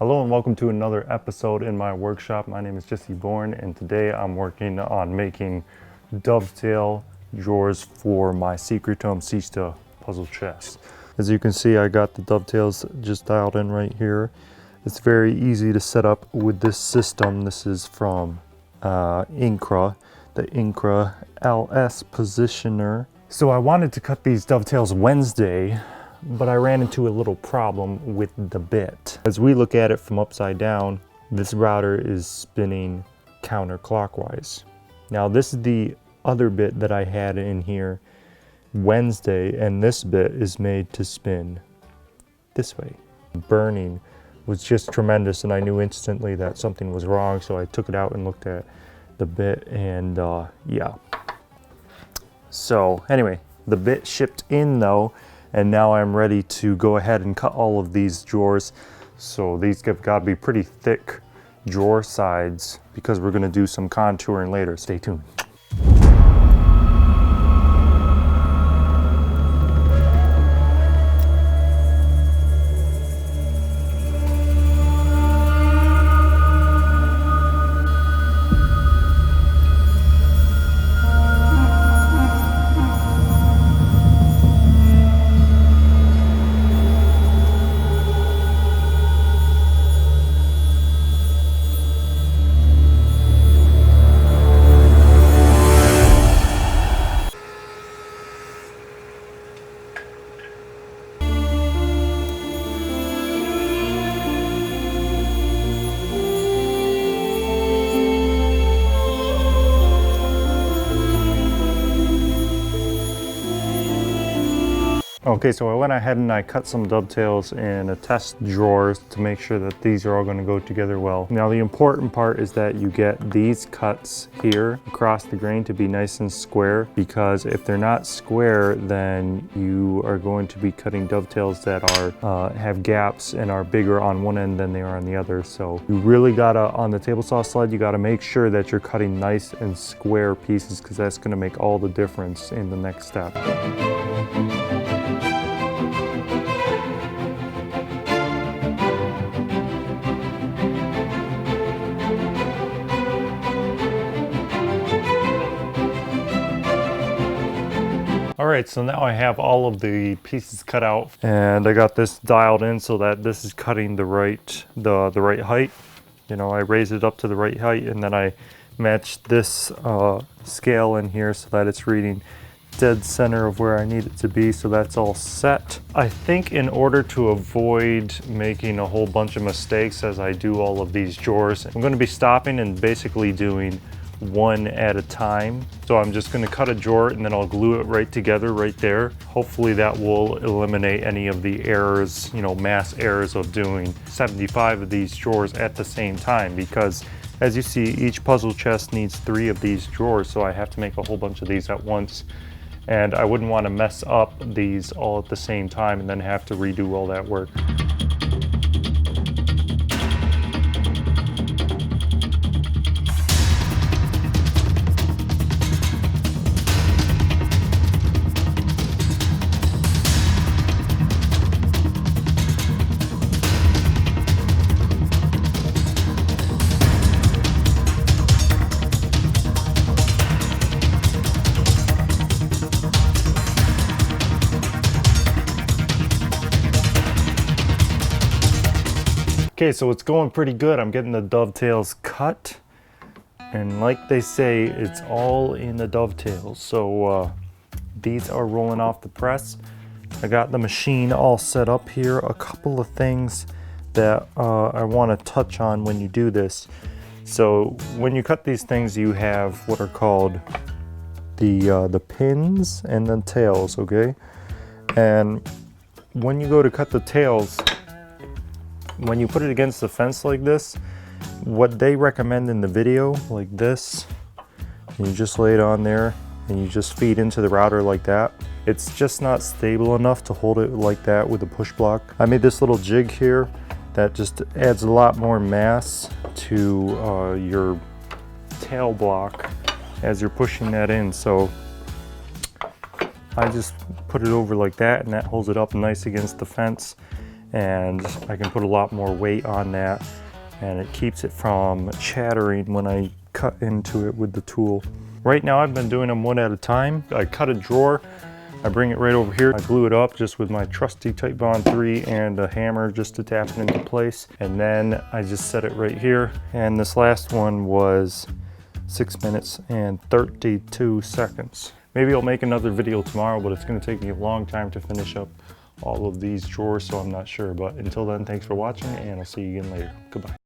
Hello and welcome to another episode in my workshop. My name is Jesse Bourne and today I'm working on making dovetail drawers for my Secret Home Siesta puzzle chest. As you can see, I got the dovetails just dialed in right here. It's very easy to set up with this system. This is from Incra, the Incra LS positioner. So I wanted to cut these dovetails Wednesday, but I ran into a little problem with the bit. As we look at it from upside down, this router is spinning counterclockwise. Now this is the other bit that I had in here Wednesday, and this bit is made to spin this way. Burning was just tremendous, and I knew instantly that something was wrong, so I took it out and looked at the bit, and yeah. So anyway, the bit shipped in though, and now I'm ready to go ahead and cut all of these drawers. So these have got to be pretty thick drawer sides because we're going to do some contouring later. Stay tuned. Okay, so I went ahead and I cut some dovetails in a test drawers to make sure that these are all going to go together well. Now the important part is that you get these cuts here across the grain to be nice and square, because if they're not square, then you are going to be cutting dovetails that are have gaps and are bigger on one end than they are on the other. So you really gotta, on the table saw sled, you gotta make sure that you're cutting nice and square pieces, because that's going to make all the difference in the next step. All right, so now I have all of the pieces cut out, and I got this dialed in so that this is cutting the right height. You know, I raised it up to the right height, and then I matched this scale in here so that it's reading dead center of where I need it to be, so that's all set. I think in order to avoid making a whole bunch of mistakes as I do all of these drawers, I'm going to be stopping and basically doing one at a time. So I'm just going to cut a drawer and then I'll glue it right together right there. Hopefully that will eliminate any of the errors, you know, mass errors of doing 75 of these drawers at the same time, because as you see, each puzzle chest needs 3 of these drawers, so I have to make a whole bunch of these at once, and I wouldn't want to mess up these all at the same time and then have to redo all that work. Okay, so it's going pretty good. I'm getting the dovetails cut, and like they say, it's all in the dovetails. So these are rolling off the press. I got the machine all set up here. A couple of things that I want to touch on when you do this. So when you cut these things, you have what are called the pins and the tails, okay? And when you go to cut the tails, when you put it against the fence like this, what they recommend in the video, like this, you just lay it on there and you just feed into the router like that. It's just not stable enough to hold it like that with a push block. I made this little jig here that just adds a lot more mass to your tail block as you're pushing that in. So I just put it over like that, and that holds it up nice against the fence. and I can put a lot more weight on that, and it keeps it from chattering when I cut into it with the tool. Right now I've been doing them one at a time. I cut a drawer, I bring it right over here, I glue it up just with my trusty Titebond 3 and a hammer just to tap it into place, and then I just set it right here. And this last one was 6 minutes and 32 seconds. Maybe I'll make another video tomorrow, but it's going to take me a long time to finish up all of these drawers, so I'm not sure. But until then, thanks for watching, and I'll see you again later. Goodbye.